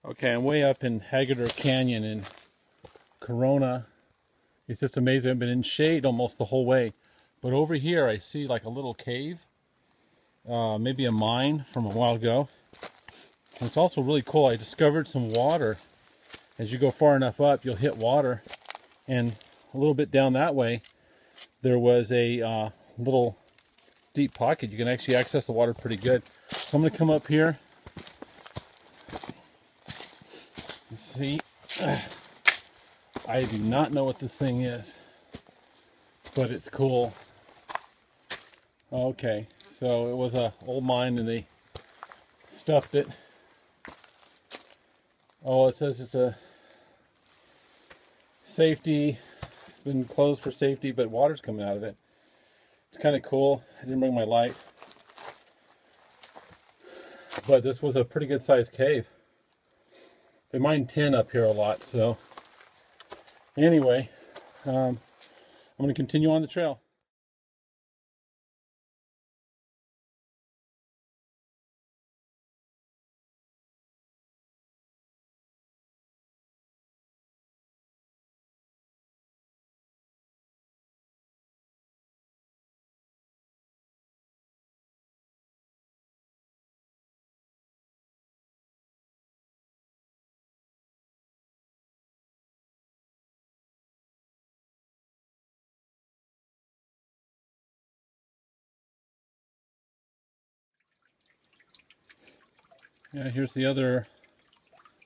Okay, I'm way up in Hagador Canyon in Corona. It's just amazing. I've been in shade almost the whole way. But over here I see like a little cave. Maybe a mine from a while ago. And it's also really cool. I discovered some water. As you go far enough up, you'll hit water. And a little bit down that way, there was a little deep pocket. You can actually access the water pretty good. So I'm going to come up here. See, I do not know what this thing is, but it's cool. Okay, so it was a old mine and they stuffed it. Oh, it says it's a safety. It's been closed for safety, but water's coming out of it. It's kind of cool. I didn't bring my light, but this was a pretty good sized cave. They mine tin up here a lot, so anyway, I'm going to continue on the trail. Yeah, here's the other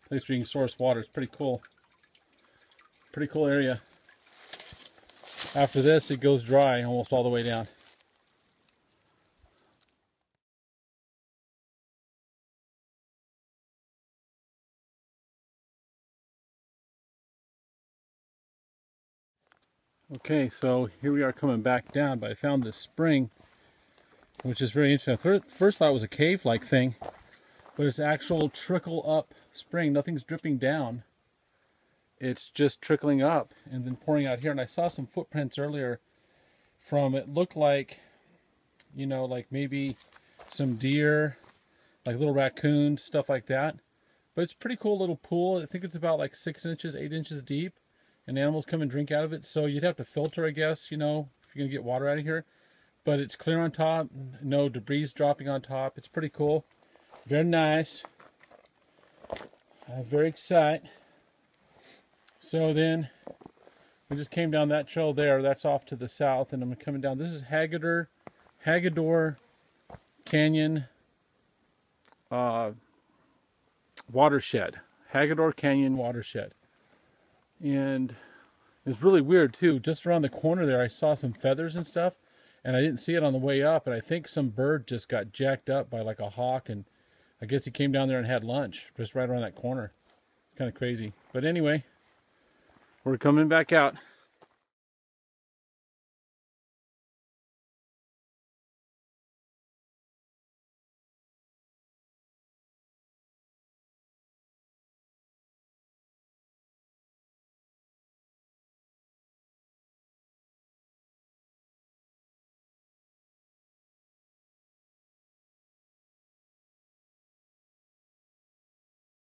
place where you can source water. It's pretty cool. Pretty cool area. After this, it goes dry almost all the way down. Okay, so here we are coming back down, but I found this spring, which is very interesting. First thought it was a cave-like thing, but it's actual trickle-up spring. Nothing's dripping down. It's just trickling up and then pouring out here. And I saw some footprints earlier from, it looked like, you know, like maybe some deer, like little raccoons, stuff like that. But it's a pretty cool little pool. I think it's about like 6 inches, 8 inches deep. And animals come and drink out of it. So you'd have to filter, I guess, you know, if you're going to get water out of here. But it's clear on top. No debris dropping on top. It's pretty cool. Very nice. Very excited. So then we just came down that trail there. That's off to the south, and I'm coming down. This is Hagador Canyon Watershed. Hagador Canyon Watershed. And it's really weird too. Just around the corner there, I saw some feathers and stuff, and I didn't see it on the way up. And I think some bird just got jacked up by like a hawk, and I guess he came down there and had lunch just right around that corner. It's kind of crazy. But anyway, we're coming back out.